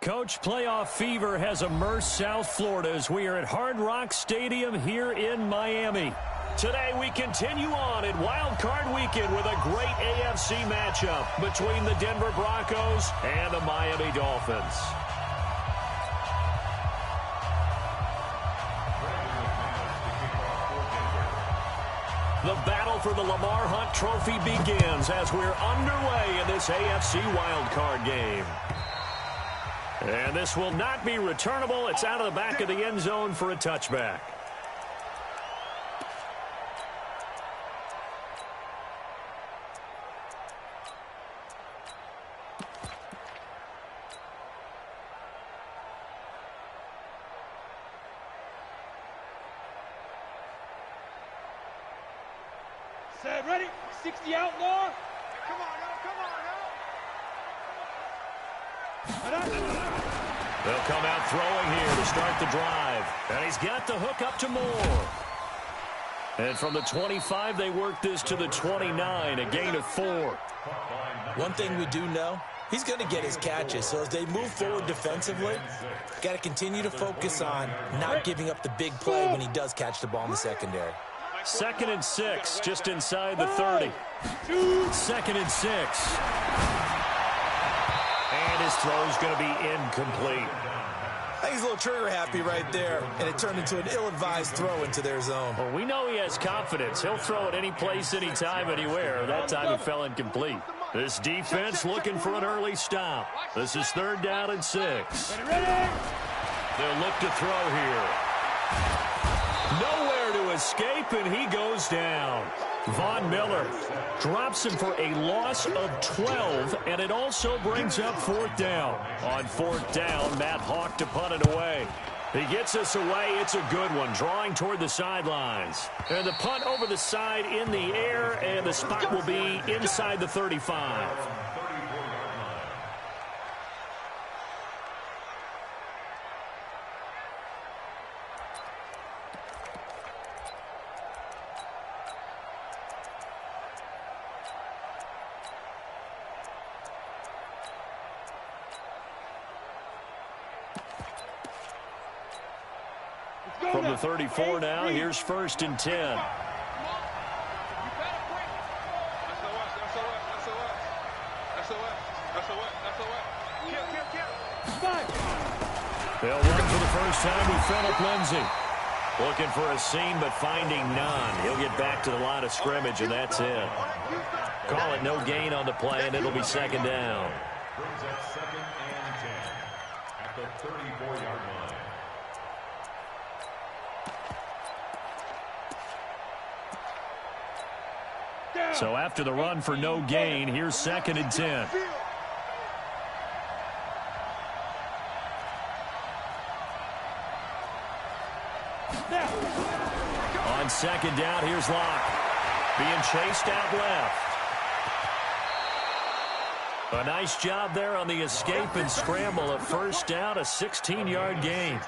Coach, playoff fever has immersed South Florida as we are at Hard Rock Stadium here in Miami. Today we continue on at Wild Card Weekend with a great AFC matchup between the Denver Broncos and the Miami Dolphins. The battle for the Lamar Hunt Trophy begins as we're underway in this AFC Wild Card game. And this will not be returnable. It's out of the back of the end zone for a touchback. Set, ready? 60 out, Law. Come on, They'll come out throwing here to start the drive. And he's got the hook up to Moore. And from the 25, they work this to the 29, a gain of 4. One thing we do know, he's going to get his catches. So as they move forward defensively, got to continue to focus on not giving up the big play when he does catch the ball in the secondary. 2nd and 6, just inside the 30. 2nd and 6. And his throw's going to be incomplete. I think he's a little trigger happy right there, and it turned into an ill-advised throw into their zone. Well, we know he has confidence. He'll throw it any place, anytime, anywhere. That time it fell incomplete. This defense looking for an early stop. This is 3rd down and 6. They'll look to throw here. Nowhere to escape, and he goes down. Von Miller drops him for a loss of 12, and it also brings up 4th down. On 4th down, Matt Hawk to punt it away. He gets us away. It's a good one, drawing toward the sidelines. And the punt over the side in the air, and the spot will be inside the 35. From the 34 now, here's 1st and 10. They'll run for the first time with Phillip Lindsay. Looking for a seam, but finding none. He'll get back to the line of scrimmage, and that's it. Call it no gain on the play, and it'll be 2nd down. Brings up 2nd and 10 at the 34-yard line. So after the run for no gain, here's 2nd and 10. On 2nd down, here's Locke. Being chased out left. A nice job there on the escape and scramble. A 1st down, a 16-yard gain.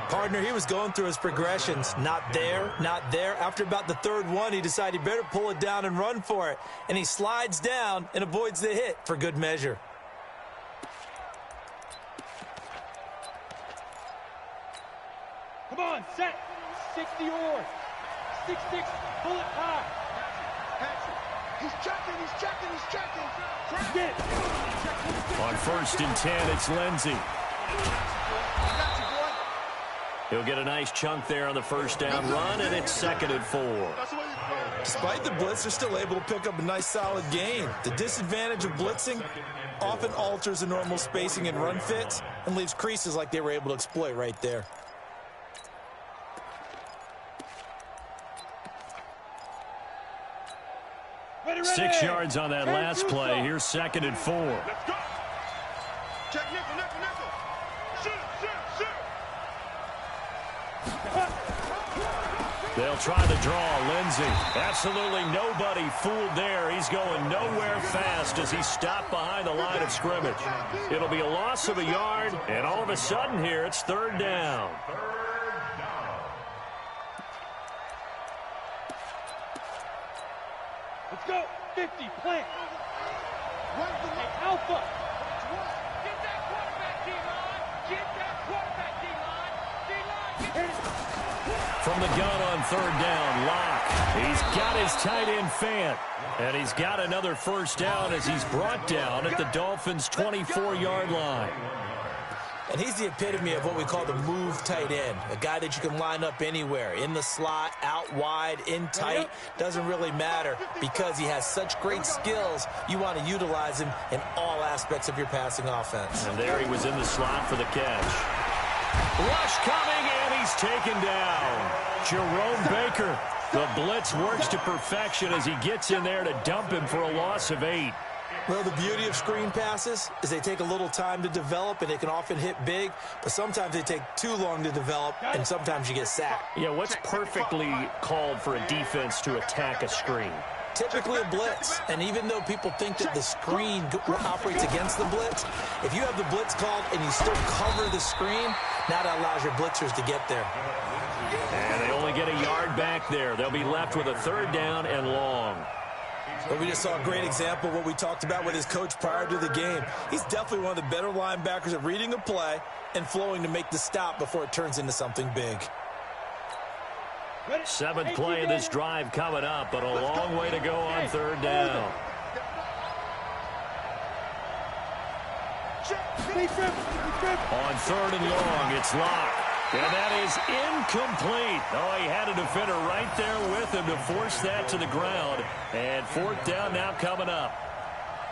Partner, he was going through his progressions. Not there, not there. After about the 3rd one, he decided he better pull it down and run for it. And he slides down and avoids the hit for good measure. Come on, set. 60 or 6-6, pull it high. He's checking. On 1st and 10, it's Lindsay. He'll get a nice chunk there on the 1st down run, and it's 2nd and 4. Despite the blitz, they're still able to pick up a nice solid gain. The disadvantage of blitzing often alters the normal spacing and run fits and leaves creases like they were able to exploit right there. Ready. 6 yards on that last play. Here's 2nd and 4. Let's go. Check nickel. Shoot. They'll try the draw. Lindsay. Absolutely nobody fooled there. He's going nowhere fast as he stopped behind the line of scrimmage. It'll be a loss of a yard, and all of a sudden here it's 3rd down. Let's go. 50, plant. Hey, Alpha. Get that quarterback team on. Get that quarterback, D-line. D-line, From the gun on third down, Locke. He's got his tight end Fant. And he's got another first down as he's brought down at the Dolphins' 24-yard line. And he's the epitome of what we call the move tight end, a guy that you can line up anywhere, in the slot, out wide, in tight, doesn't really matter because he has such great skills. You want to utilize him in all aspects of your passing offense. And there he was in the slot for the catch. Rush coming, and he's taken down. Jerome Baker, the blitz works to perfection as he gets in there to dump him for a loss of 8. Well, the beauty of screen passes is they take a little time to develop, and they can often hit big, but sometimes they take too long to develop, and sometimes you get sacked. Yeah, what's perfectly called for a defense to attack a screen? Typically a blitz, and even though people think that the screen operates against the blitz, if you have the blitz called and you still cover the screen, now that allows your blitzers to get there. And they only get a yard back there. They'll be left with a third down and long. But we just saw a great example of what we talked about with his coach prior to the game. He's definitely one of the better linebackers at reading a play and flowing to make the stop before it turns into something big. Seventh play of this drive coming up, but a long way to go on third down. On third and long, it's Locke. And that is incomplete. Oh, he had a defender right there with him to force that to the ground. And fourth down now coming up.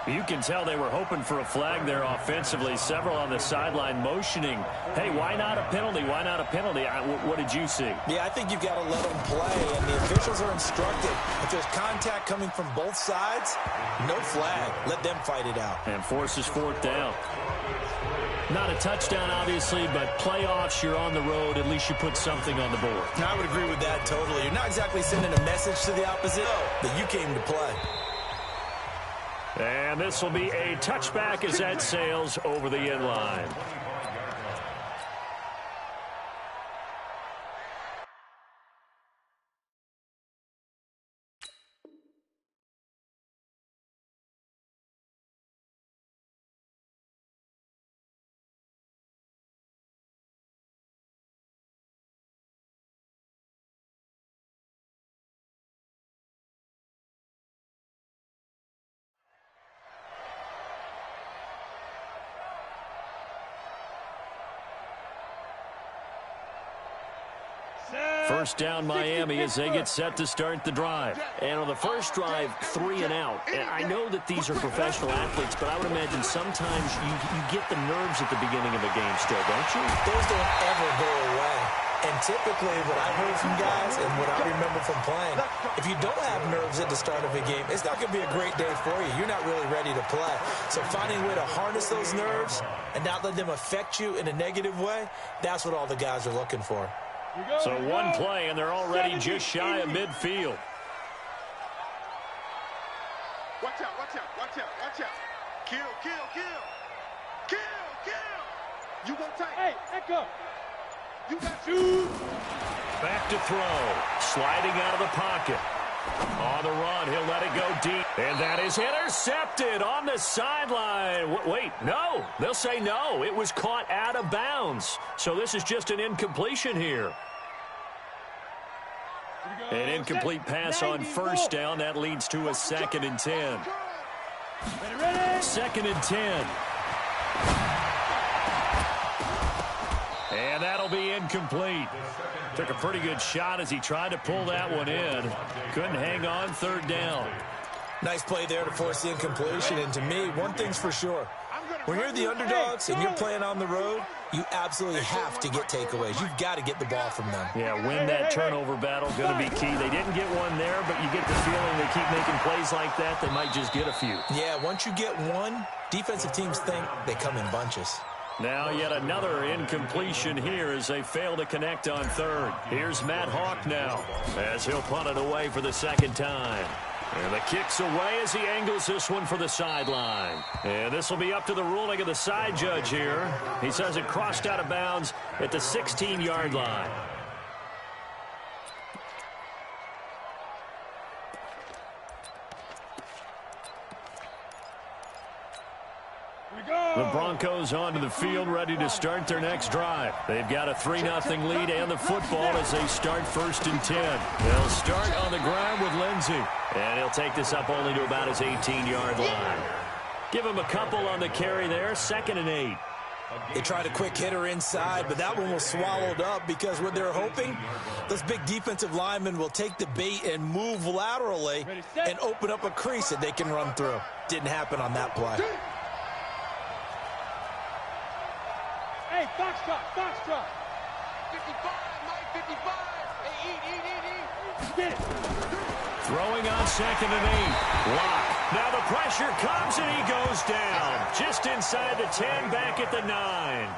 You can tell they were hoping for a flag there offensively. Several on the sideline motioning, hey, why not a penalty? Why not a penalty? What did you see? Yeah, I think you've got to let them play, and the officials are instructed. If there's contact coming from both sides, no flag. Let them fight it out. And forces fourth down. Not a touchdown, obviously, but playoffs, you're on the road. At least you put something on the board. I would agree with that totally. You're not exactly sending a message to the opposite that you came to play. And this will be a touchback as that sails over the end line. First down Miami as they get set to start the drive. And on the first drive, 3 and out. And I know that these are professional athletes, but I would imagine sometimes you get the nerves at the beginning of a game still, don't you? Those don't ever go away. And typically what I've heard from guys and what I remember from playing, if you don't have nerves at the start of a game, it's not going to be a great day for you. You're not really ready to play. So finding a way to harness those nerves and not let them affect you in a negative way, that's what all the guys are looking for. So one play, and they're already just shy of midfield. Watch out, watch out, watch out, watch out. Kill, kill, kill. Kill, kill. You won't take. Hey, echo. You got you. Back to throw. Sliding out of the pocket. On the run, he'll let it go deep. And that is intercepted on the sideline. Wait, no. They'll say no. It was caught out of bounds. So this is just an incompletion here. An incomplete pass on first down. That leads to a 2nd and 10. 2nd and 10. And that'll be incomplete. Took a pretty good shot as he tried to pull that one in. Couldn't hang on, third down. Nice play there to force the incompletion. And to me, one thing's for sure. When you're the underdogs and you're playing on the road, you absolutely have to get takeaways. You've got to get the ball from them. Yeah, win that turnover battle, going to be key. They didn't get one there, but you get the feeling they keep making plays like that, they might just get a few. Yeah, once you get one, defensive teams think they come in bunches. Now yet another incompletion here as they fail to connect on third. Here's Matt Hawk now as he'll punt it away for the 2nd time. And the kick's away as he angles this one for the sideline. And this will be up to the ruling of the side judge here. He says it crossed out of bounds at the 16-yard line. The Broncos onto the field, ready to start their next drive. They've got a 3-0 lead and the football as they start 1st and 10. They'll start on the ground with Lindsey. And he'll take this up only to about his 18-yard line. Give him a couple on the carry there, 2nd and 8. They tried a quick hitter inside, but that one was swallowed up because what they're hoping, those big defensive linemen will take the bait and move laterally and open up a crease that they can run through. Didn't happen on that play. Hey, box truck, box truck. 55, Mike, 55. Hey, eat. Get it. Throwing on 2nd and 8. Lock. Now the pressure comes and he goes down. Just inside the 10, back at the 9.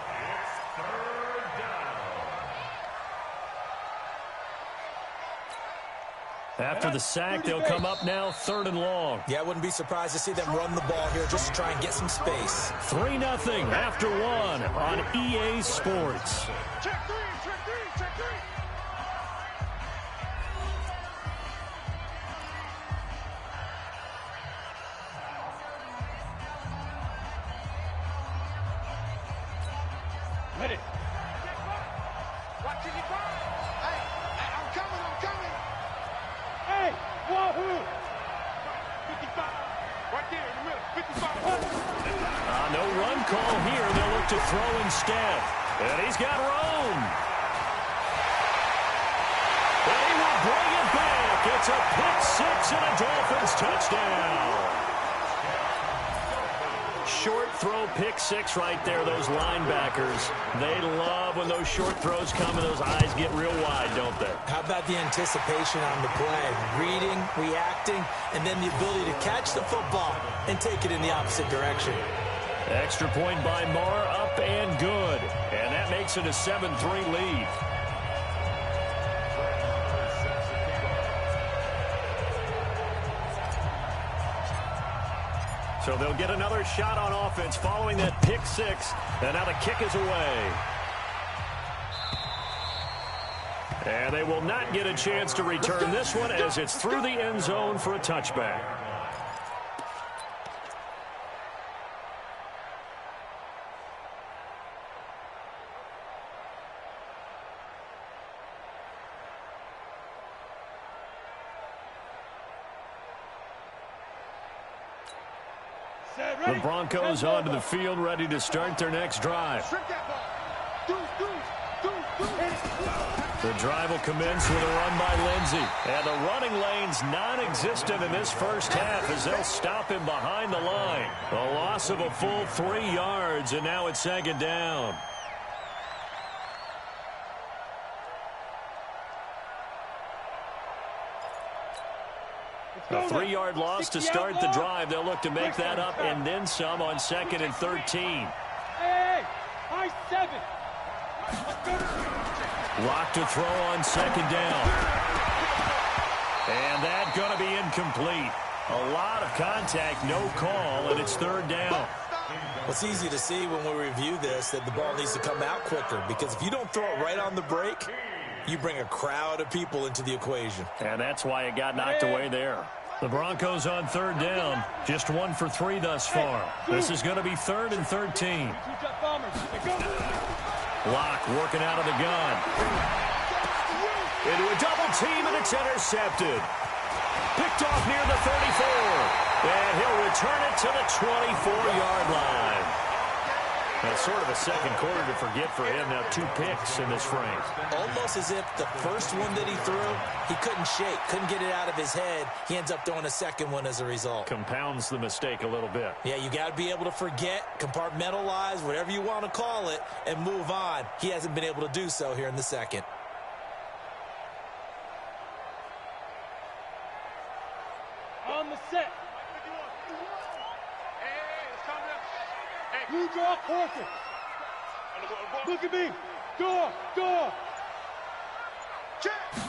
After the sack, they'll come up now 3rd and long. Yeah, I wouldn't be surprised to see them run the ball here just to try and get some space. 3-0 after 1 on EA Sports. Check three. Ready. Watch it, Hey, I'm coming. Hey, wahoo. 55. Right there in the middle. 55. No run call here. They'll look to throw instead. And he's got room. And he will bring it back. It's a pick 6 and a Dolphins touchdown. Short throw, pick 6 right there, those linebackers. They love when those short throws come and those eyes get real wide, don't they? How about the anticipation on the play? Reading, reacting, and then the ability to catch the football and take it in the opposite direction. Extra point by Marr, up and good. And that makes it a 7-3 lead. So they'll get another shot on offense following that pick 6. And now the kick is away. And they will not get a chance to return this one as it's through the end zone for a touchback. The Broncos onto the field, ready to start their next drive. The drive will commence with a run by Lindsey. And the running lane's non-existent in this first half as they'll stop him behind the line. A loss of a full 3 yards, and now it's 2nd down. A 3-yard loss to start the drive. They'll look to make that up and then some on 2nd and 13. Hey, high 7. Lock to throw on 2nd down. And that's going to be incomplete. A lot of contact, no call, and it's 3rd down. Well, it's easy to see when we review this that the ball needs to come out quicker, because if you don't throw it right on the break, you bring a crowd of people into the equation. And that's why it got knocked away there. The Broncos on 3rd down. Just 1 for 3 thus far. This is going to be 3rd and 13. Lock working out of the gun. Into a double team, and it's intercepted. Picked off near the 34. And he'll return it to the 24-yard line. That's sort of a second quarter to forget for him. Now 2 picks in this frame. Almost as if the first one that he threw, he couldn't shake, couldn't get it out of his head. He ends up throwing a second one as a result. Compounds the mistake a little bit. Yeah, you got to be able to forget, compartmentalize, whatever you want to call it, and move on. He hasn't been able to do so here in the second. On the set. You draw Corker. Look at me. Door.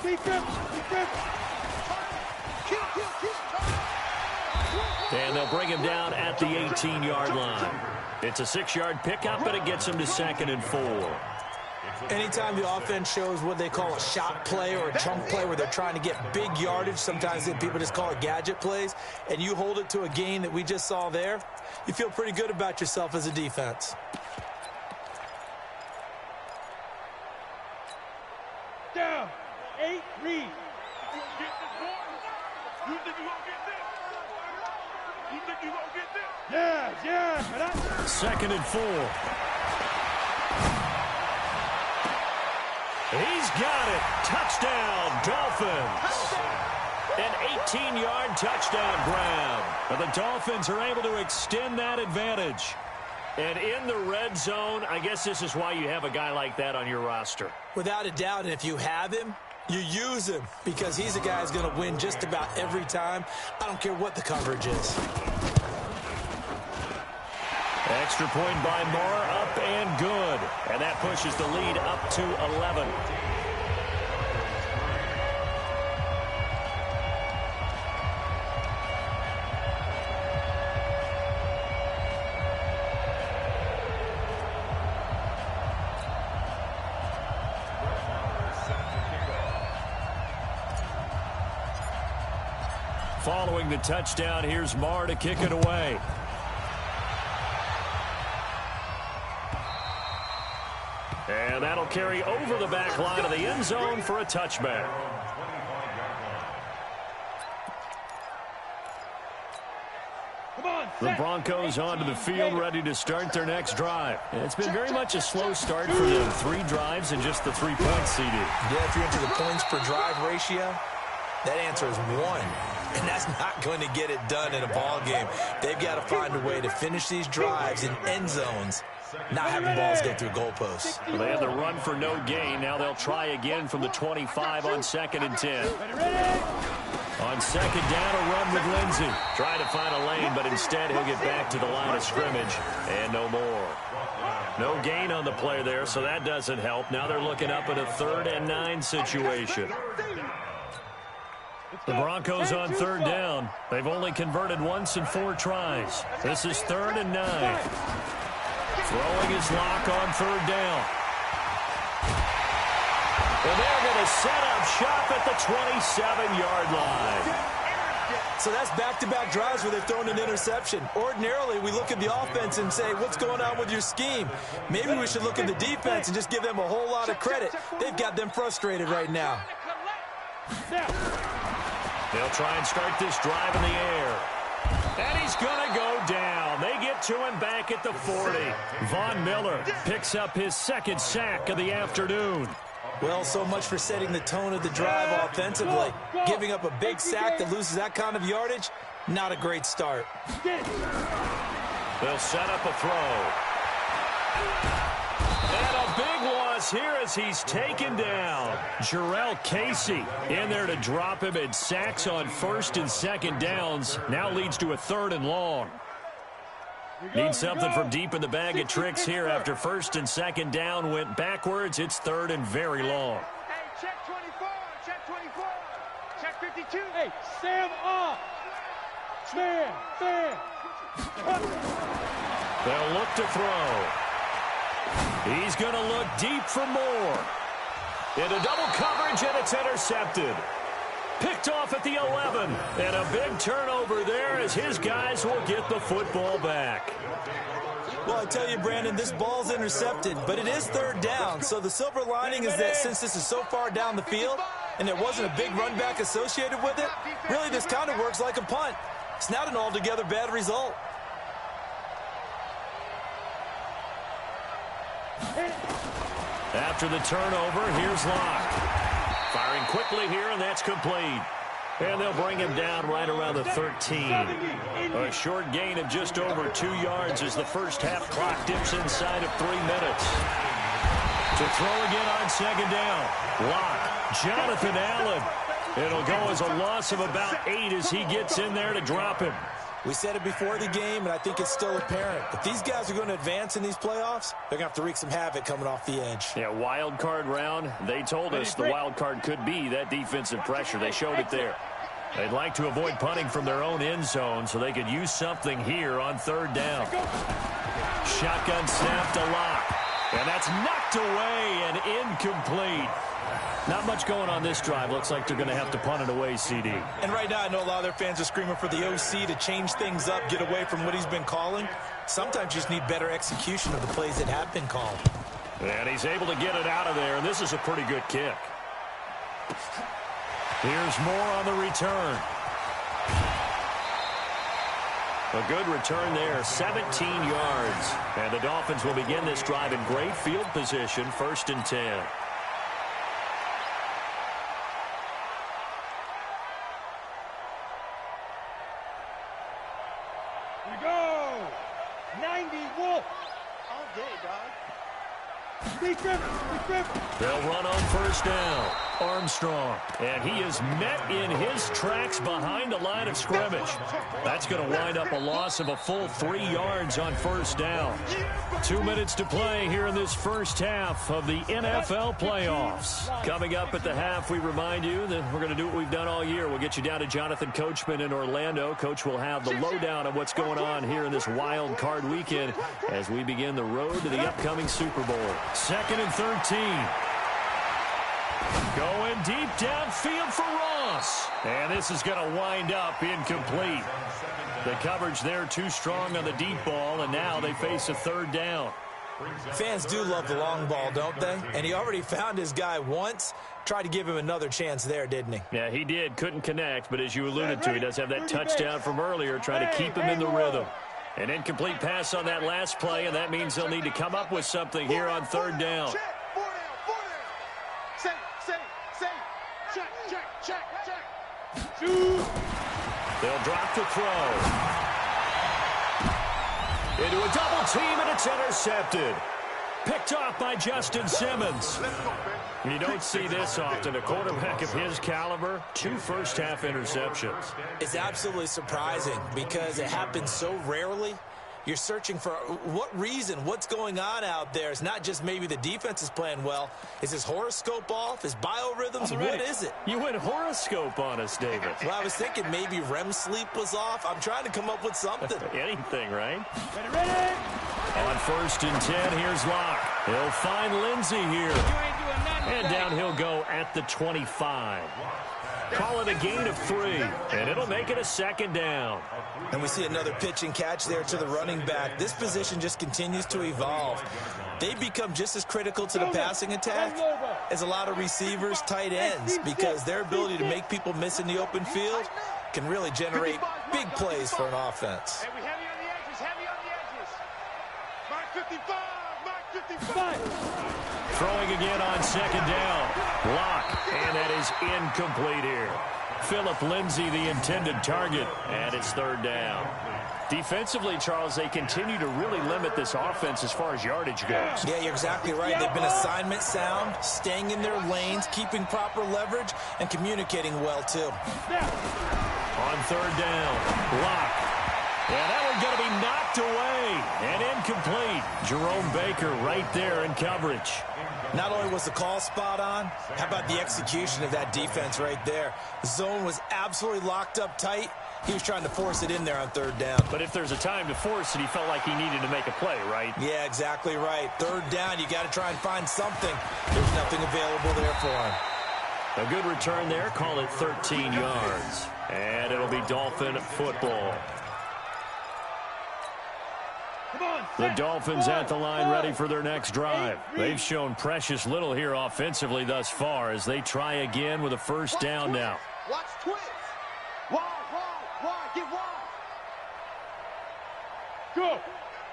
Defense. And they'll bring him down at the 18-yard line. It's a 6-yard pickup, but it gets him to 2nd and 4. Anytime the offense shows what they call a shot play or a chunk play where they're trying to get big yardage, sometimes people just call it gadget plays, and you hold it to a gain that we just saw there, you feel pretty good about yourself as a defense. Down. 8, read. You gonna get this, boy? You think you gonna get this? You think you gonna get this? Yeah. 2nd and 4. He's got it. Touchdown, Dolphins. An 18-yard touchdown grab. But the Dolphins are able to extend that advantage. And in the red zone, I guess this is why you have a guy like that on your roster. Without a doubt, and if you have him, you use him because he's a guy who's going to win just about every time. I don't care what the coverage is. Extra point by Moore, up and good. And that pushes the lead up to 11. Following the touchdown, here's Marr to kick it away. And that'll carry over the back line of the end zone for a touchback. The Broncos onto the field, ready to start their next drive. And it's been very much a slow start for them. 3 drives and just the 3 points, CD. Yeah, if you're into the points per drive ratio, that answer is 1. And that's not going to get it done in a ball game. They've got to find a way to finish these drives in end zones, not having balls go through goalposts. Well, they had the run for no gain. Now they'll try again from the 25 on 2nd and 10. On 2nd down, a run with Lindsey. Trying to find a lane, but instead he'll get back to the line of scrimmage. And no more. No gain on the play there, so that doesn't help. Now they're looking up at a 3rd and 9 situation. The Broncos on 3rd down. They've only converted once in 4 tries. This is 3rd and 9. Throwing his lock on 3rd down. And they're going to set up shop at the 27-yard line. So that's back-to-back drives where they've thrown an interception. Ordinarily, we look at the offense and say, what's going on with your scheme? Maybe we should look at the defense and just give them a whole lot of credit. They've got them frustrated right now. They'll try and start this drive in the air. And he's going to go down. They get to him back at the 40. Von Miller picks up his 2nd sack of the afternoon. Well, so much for setting the tone of the drive offensively. Giving up a big sack that loses that kind of yardage, not a great start. They'll set up a throw. And a big loss here as he's taken down. Jarrell Casey in there to drop him, and sacks on 1st and 2nd downs. Now leads to a 3rd and long. Need something from deep in the bag of tricks here after 1st and 2nd down went backwards. It's 3rd and very long. Hey, check 24, check 24, check 52. Hey, Sam off. Sam. They'll look to throw. He's going to look deep for more. Into double coverage, and it's intercepted. Picked off at the 11. And a big turnover there as his guys will get the football back. Well, I tell you, Brandon, this ball's intercepted, but it is 3rd down. So the silver lining is that since this is so far down the field and there wasn't a big run back associated with it, really this kind of works like a punt. It's not an altogether bad result. After the turnover, here's Locke. Firing quickly here, and that's complete. And they'll bring him down right around the 13. A short gain of just over 2 yards as the first half clock dips inside of 3 minutes. To throw again on 2nd down. Locke, Jonathan Allen. It'll go as a loss of about 8 as he gets in there to drop him. We said it before the game, and I think it's still apparent. If these guys are going to advance in these playoffs, they're going to have to wreak some havoc coming off the edge. Yeah, wild card round. They told us the wild card could be that defensive pressure. They showed it there. They'd like to avoid punting from their own end zone so they could use something here on 3rd down. Shotgun snap to Locke. And that's knocked away and incomplete. Not much going on this drive. Looks like they're going to have to punt it away, CD. And right now, I know a lot of their fans are screaming for the OC to change things up, get away from what he's been calling. Sometimes you just need better execution of the plays that have been called. And he's able to get it out of there, and this is a pretty good kick. Here's more on the return. A good return there, 17 yards. And the Dolphins will begin this drive in great field position, 1st and 10. We go! 90 Wolf! All day, dog. They'll run on 1st down. Armstrong. And he is met in his tracks behind the line of scrimmage. That's going to wind up a loss of a full 3 yards on 1st down. 2 minutes to play here in this first half of the NFL playoffs. Coming up at the half, we remind you that we're going to do what we've done all year. We'll get you down to Jonathan Coachman in Orlando. Coach will have the lowdown of what's going on here in this wild card weekend as we begin the road to the upcoming Super Bowl. 2nd and 13. Going deep downfield for Ross. And this is going to wind up incomplete. The coverage there too strong on the deep ball, and now they face a 3rd down. Fans do love the long ball, don't they? And he already found his guy once. Tried to give him another chance there, didn't he? Yeah, he did. Couldn't connect, but as you alluded to, he does have that touchdown from earlier, trying to keep him in the rhythm. An incomplete pass on that last play, and that means they'll need to come up with something here on 3rd down. They'll drop the throw. Into a double team, and it's intercepted. Picked off by Justin Simmons. You don't see this often. A quarterback of his caliber, 2 first-half interceptions. It's absolutely surprising because it happens so rarely. You're searching for what reason, what's going on out there. It's not just maybe the defense is playing well. Is his horoscope off? His biorhythms? What is it? You went horoscope on us, David. Well, I was thinking maybe REM sleep was off. I'm trying to come up with something. Anything, right? Ready? On 1st and 10, here's Locke. He'll find Lindsey here. And down he'll go at the 25. Call it a gain of 3, and it'll make it a 2nd down. And we see another pitch and catch there to the running back. This position just continues to evolve. They become just as critical to the passing attack as a lot of receivers, tight ends, because their ability to make people miss in the open field can really generate big plays for an offense. Hey, we heavy on the edges, heavy on the edges. Mark 55, Mark 55. Throwing again on 2nd down. Block, and that is incomplete here. Phillip Lindsay, the intended target, and it's 3rd down. Defensively, Charles, they continue to really limit this offense as far as yardage goes. Yeah, you're exactly right. They've been assignment sound, staying in their lanes, keeping proper leverage, and communicating well, too. On 3rd down, Block. Yeah, that one's going to be knocked away and incomplete. Jerome Baker right there in coverage. Not only was the call spot on, how about the execution of that defense right there? The zone was absolutely locked up tight. He was trying to force it in there on 3rd down. But if there's a time to force it, he felt like he needed to make a play, right? Yeah, exactly right. 3rd down, you got to try and find something. There's nothing available there for him. A good return there. Call it 13 yards. And it'll be Dolphin football. The Dolphins at the line ready for their next drive. They've shown precious little here offensively thus far as they try again with a 1st down now. Watch twist. Wide, get wide. Go.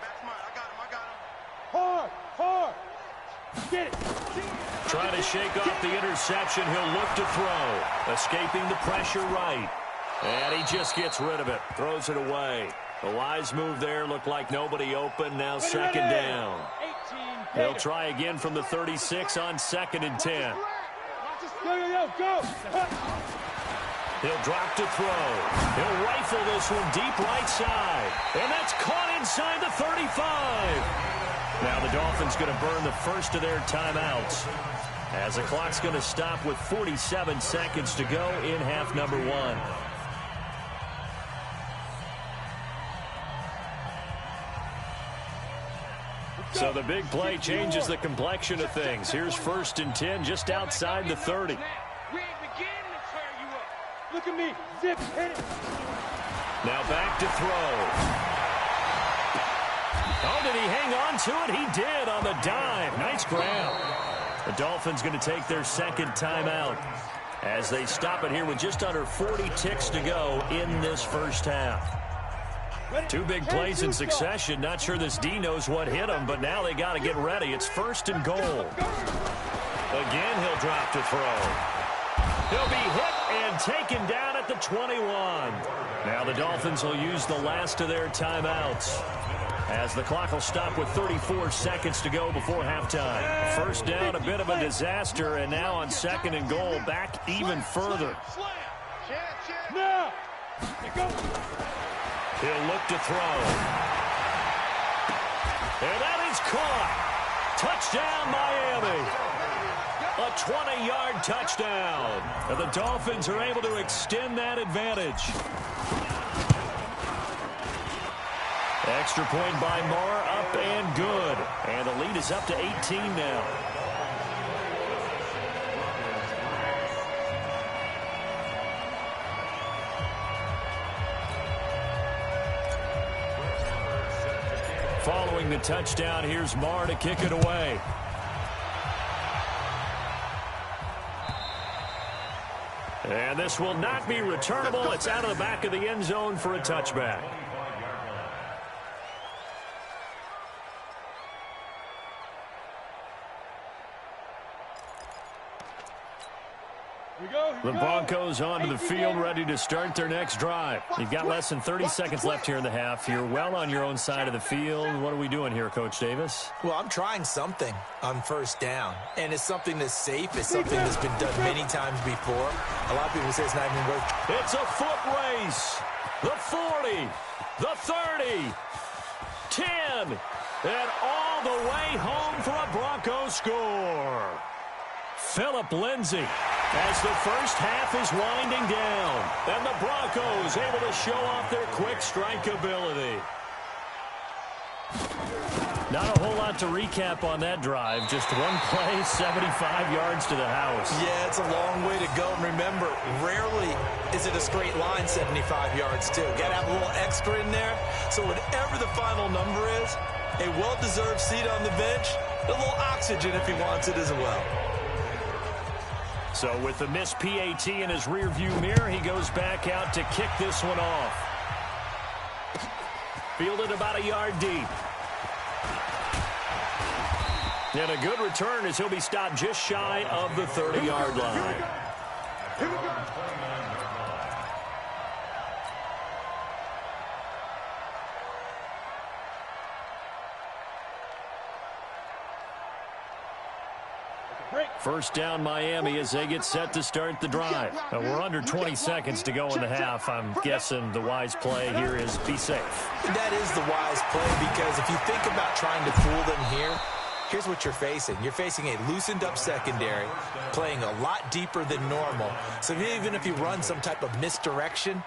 That's mine. I got him. Hard. Get it. Trying to shake off the interception. He'll look to throw. Escaping the pressure right. And he just gets rid of it. Throws it away. A wise move there. Looked like nobody open. Now 2nd down. They'll try again from the 36 on 2nd and 10. Go. He'll drop to throw. He'll rifle this one deep right side. And that's caught inside the 35. Now the Dolphins going to burn the first of their timeouts as the clock's going to stop with 47 seconds to go in half number 1. So the big play changes the complexion of things. Here's 1st and 10 just outside the 30. We ain't beginning to tear you up. Look at me. Zip, hit it. Now back to throw. Oh, did he hang on to it? He did on the dive. Nice grab. The Dolphins going to take their 2nd timeout as they stop it here with just under 40 ticks to go in this first half. 2 big plays in succession. Not sure this D knows what hit him, but now they got to get ready. It's 1st and goal. Again, he'll drop to throw. He'll be hit and taken down at the 21. Now the Dolphins will use the last of their timeouts as the clock will stop with 34 seconds to go before halftime. 1st down, a bit of a disaster, and now on 2nd and goal, back even further. Now, go. He'll look to throw. And that is caught. Touchdown, Miami. A 20-yard touchdown. And the Dolphins are able to extend that advantage. Extra point by Marr, up and good. And the lead is up to 18 now. Following the touchdown, here's Marr to kick it away. And this will not be returnable. It's out of the back of the end zone for a touchback. The Broncos onto the field, ready to start their next drive. You've got less than 30 seconds left here in the half. You're well on your own side of the field. What are we doing here, Coach Davis? Well, I'm trying something on 1st down, and it's something that's safe. It's something that's been done many times before. A lot of people say it's not even worth. It's a foot race. The 40, the 30, 10, and all the way home for a Bronco score. Phillip Lindsay, as the first half is winding down, and the Broncos able to show off their quick strike ability. Not a whole lot to recap on that drive. Just one play, 75 yards to the house. Yeah, it's a long way to go. And remember, rarely is it a straight line 75 yards, too. Got to have a little extra in there. So whatever the final number is, a well-deserved seat on the bench, a little oxygen if he wants it as well. So with the missed PAT in his rearview mirror, he goes back out to kick this one off. Fielded about a yard deep. And a good return as he'll be stopped just shy of the 30-yard line. Here we go. First down, Miami, as they get set to start the drive. We're under 20 seconds to go in the half. I'm guessing the wise play here is be safe. That is the wise play, because if you think about trying to fool them here, here's what you're facing. You're facing a loosened-up secondary, playing a lot deeper than normal. So even if you run some type of misdirection,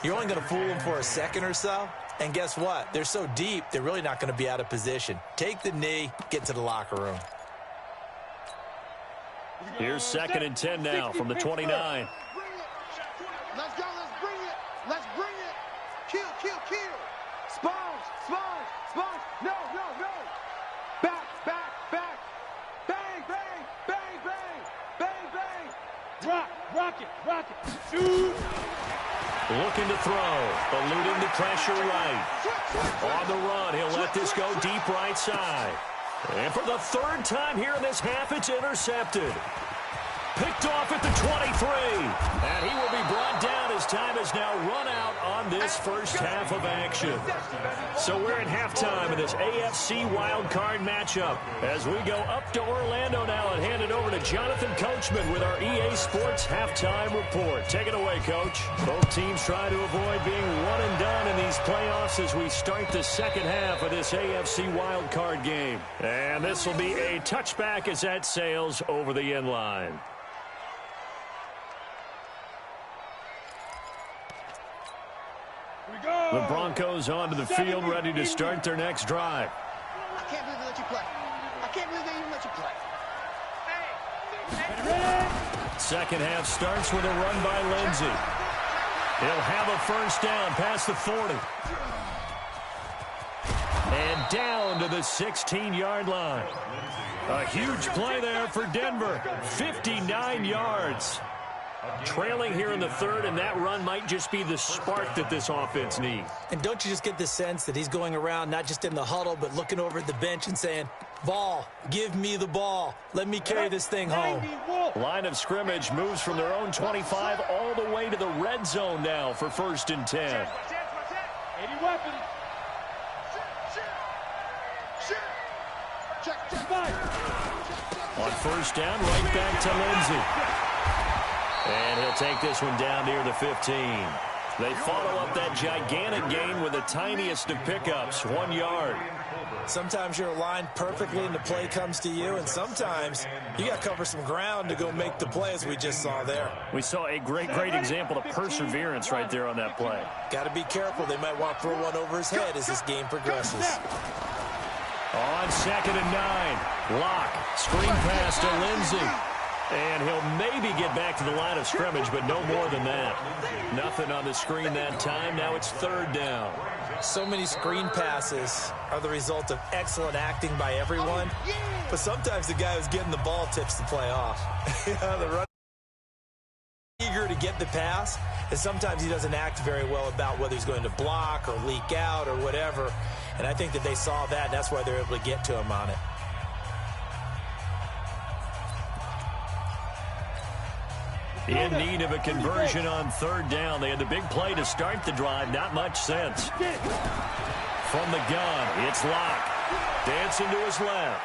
you're only going to fool them for a second or so. And guess what? They're so deep, they're really not going to be out of position. Take the knee, get to the locker room. Here's 2nd and 10 now from the 29. Let's go, let's bring it. Let's bring it. Kill, kill, kill. Sponge, sponge, sponge. No, no, no. Back, back, back. Bang, bang, bang, bang. Bang, bang. Rock it, rock it. Shoot. Looking to throw, eluding the pressure right. On the run, he'll let this go deep right side. And for the 3rd time here in this half, it's intercepted. Picked off at the 23. And he will be brought down as time has now run out on this first half of action. So we're at halftime in this AFC wildcard matchup as we go up to Orlando now and hand it over to Jonathan Coachman with our EA Sports halftime report. Take it away, Coach. Both teams try to avoid being one and done in these playoffs as we start the second half of this AFC wildcard game. And this will be a touchback as that sails over the end line. The Broncos onto the field, ready to start their next drive. I can't believe let you play. I can't believe they even let you play. Second half starts with a run by Lindsey. He'll have a first down past the 40. And down to the 16-yard line. A huge play there for Denver. 59 yards. Trailing here in the third, and that run might just be the spark that this offense needs. And don't you just get the sense that he's going around not just in the huddle, but looking over at the bench and saying, ball, give me the ball. Let me carry this thing home. Line of scrimmage moves from their own 25 all the way to the red zone now for 1st and 10. 80 weapons. On first down, right back to Lindsey. And he'll take this one down near the 15. They follow up that gigantic gain with the tiniest of pickups, 1 yard. Sometimes you're aligned perfectly and the play comes to you, and sometimes you got to cover some ground to go make the play, as we just saw there. We saw a great example of perseverance right there on that play. Got to be careful. They might want to throw one over his head as this game progresses. On 2nd and 9, Locke, screen pass to Lindsey. And he'll maybe get back to the line of scrimmage, but no more than that. Nothing on the screen that time. Now it's 3rd down. So many screen passes are the result of excellent acting by everyone. But sometimes the guy who's getting the ball tips the play off. The runner eager to get the pass, and sometimes he doesn't act very well about whether he's going to block or leak out or whatever. And I think that they saw that, and that's why they're able to get to him on it. In need of a conversion on 3rd down. They had the big play to start the drive. Not much sense. From the gun, it's Locke. Dancing to his left.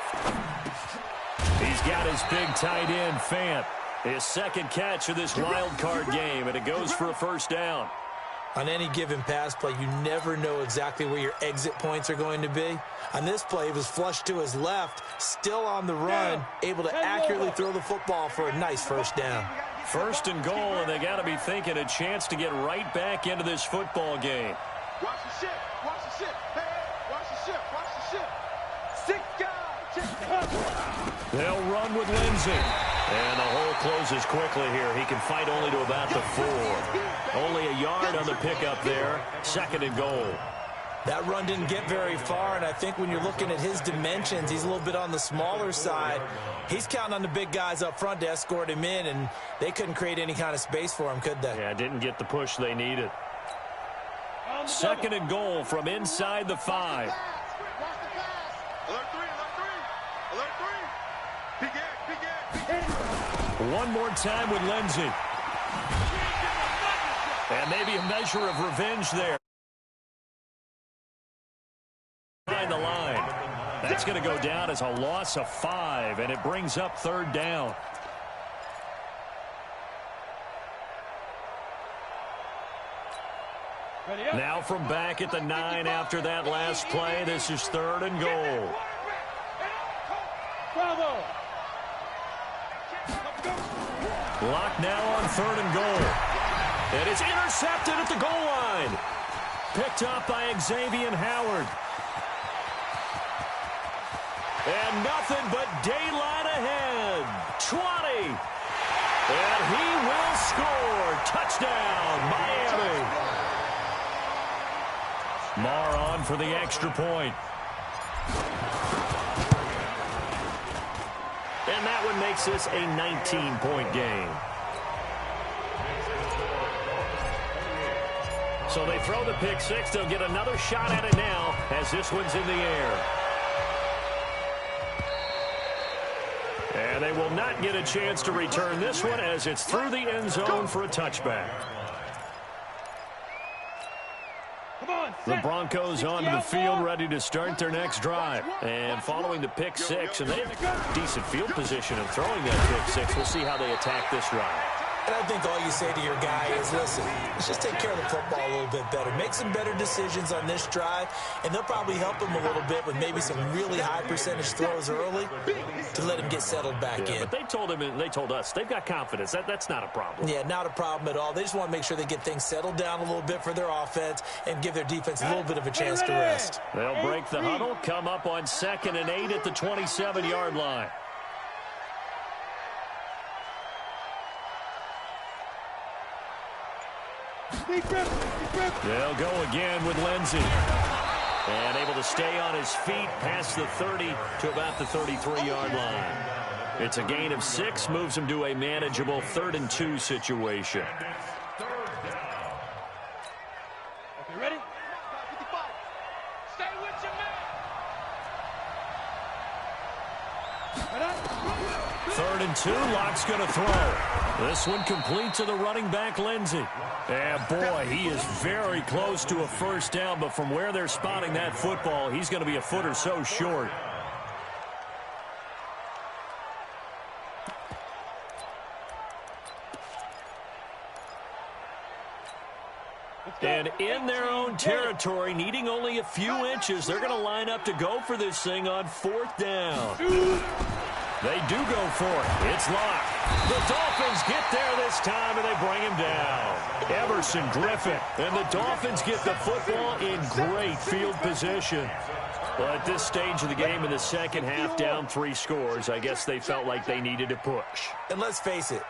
He's got his big tight end, Fant. His second catch of this wild card game, and it goes for a first down. On any given pass play, you never know exactly where your exit points are going to be. On this play, he was flushed to his left, still on the run, able to accurately throw the football for a nice first down. 1st and goal, and they got to be thinking a chance to get right back into this football game. Watch the ship. Watch the ship. Hey, watch the ship. Watch the ship. 6 guys. They'll run with Lindsey. And the hole closes quickly here. He can fight only to about the 4. Only a yard on the pickup there. 2nd and goal. That run didn't get very far, and I think when you're looking at his dimensions, he's a little bit on the smaller side. He's counting on the big guys up front to escort him in, and they couldn't create any kind of space for him, could they? Yeah, didn't get the push they needed. 2nd and goal from inside the 5. Watch the pass. Alert 3. Alert 3. Peek in. One more time with Lindsey. And maybe a measure of revenge there. Behind the line. That's going to go down as a loss of 5, and it brings up 3rd down. Now from back at the 9 after that last play, this is 3rd and goal. Locked now on 3rd and goal. And it's intercepted at the goal line. Picked up by Xavier Howard. And nothing but daylight ahead. 20. And he will score. Touchdown, Miami. Marr on for the extra point. And that one makes this a 19-point game. So they throw the pick 6. They'll get another shot at it now as this one's in the air. And they will not get a chance to return this one as it's through the end zone for a touchback. The Broncos onto the field, ready to start their next drive. And following the pick 6, and they have decent field position of throwing that pick 6. We'll see how they attack this drive. And I think all you say to your guy is, listen, let's just take care of the football a little bit better. Make some better decisions on this drive, and they'll probably help him a little bit with maybe some really high percentage throws early to let him get settled back in. But they told him and they told us they've got confidence. That's not a problem. Yeah, not a problem at all. They just want to make sure they get things settled down a little bit for their offense and give their defense a little bit of a chance to rest. They'll break the huddle, come up on 2nd and 8 at the 27-yard line. They'll go again with Lindsey. And able to stay on his feet past the 30 to about the 33-yard line. It's a gain of 6, moves him to a manageable 3rd and 2 situation. Okay, ready? 55. Stay with your man. 3rd and 2, Locke's going to throw. This one complete to the running back, Lindsey. And boy, he is very close to a first down, but from where they're spotting that football, he's going to be a foot or so short. And in their own territory, needing only a few inches, they're going to line up to go for this thing on 4th down. They do go for it. It's Locke. The Dolphins get there this time, and they bring him down. Everson Griffin. And the Dolphins get the football in great field position. Well, at this stage of the game in the second half, down 3 scores, I guess they felt like they needed to push. And let's face it,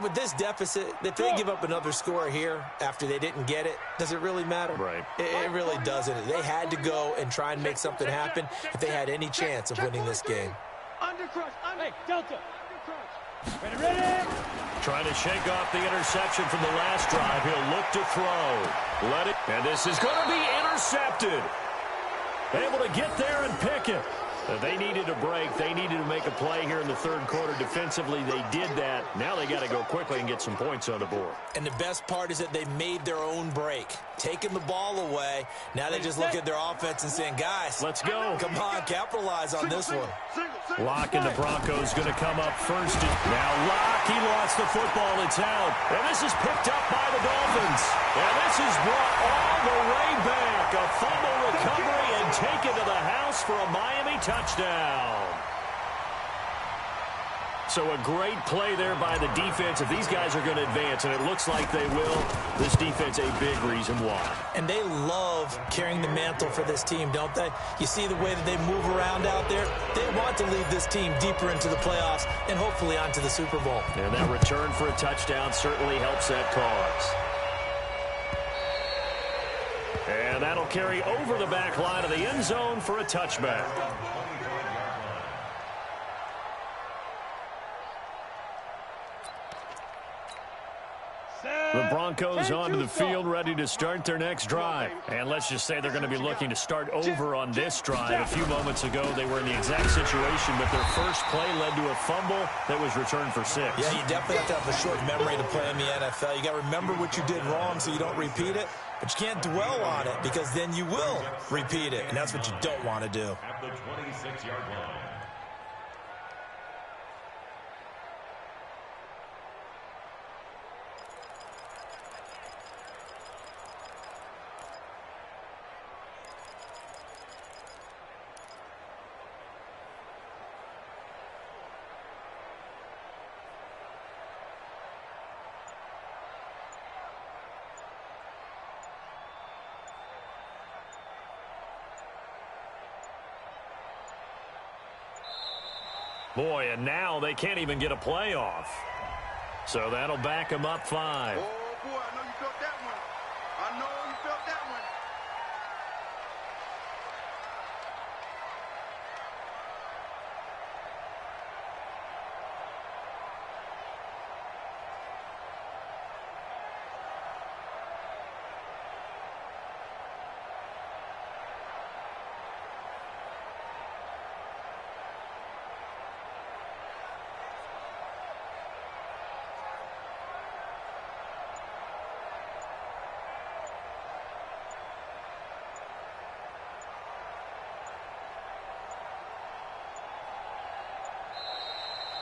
with this deficit, if they give up another score here after they didn't get it, does it really matter? Right. It really doesn't. They had to go and try and make something happen if they had any chance of winning this game. Hey, Delta. Ready. Trying to shake off the interception from the last drive. He'll look to throw. Let it. And this is going to be intercepted. Able to get there and pick it. They needed a break. They needed to make a play here in the 3rd quarter. Defensively, they did that. Now they got to go quickly and get some points on the board. And the best part is that they made their own break, taking the ball away. Now they just look at their offense and saying, guys, let's go. Come on, capitalize on this one. Locke and the Broncos going to come up first. Now Locke, he lost the football. It's out. And this is picked up by the Dolphins. And this is brought all the way back. A fumble recovery and taken to the house for a Miami touchdown. So a great play there by the defense. If these guys are going to advance, and it looks like they will, this defense a big reason why. And they love carrying the mantle for this team, don't they? You see the way that they move around out there? They want to lead this team deeper into the playoffs and hopefully onto the Super Bowl. And that return for a touchdown certainly helps that cause. And that'll carry over the back line of the end zone for a touchback. The Broncos onto the field, ready to start their next drive. And let's just say they're going to be looking to start over on this drive. A few moments ago, they were in the exact situation, but their first play led to a fumble that was returned for 6. Yeah, you definitely have to have a short memory to play in the NFL. You got to remember what you did wrong so you don't repeat it, but you can't dwell on it because then you will repeat it, and that's what you don't want to do. At the 26-yard line. Boy, and now they can't even get a playoff. So that'll back them up 5. Oh, boy, I know you felt that one. I know you felt that one.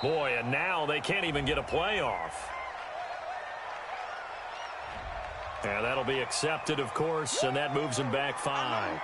Boy, and now they can't even get a playoff. And that'll be accepted, of course, and that moves him back 5.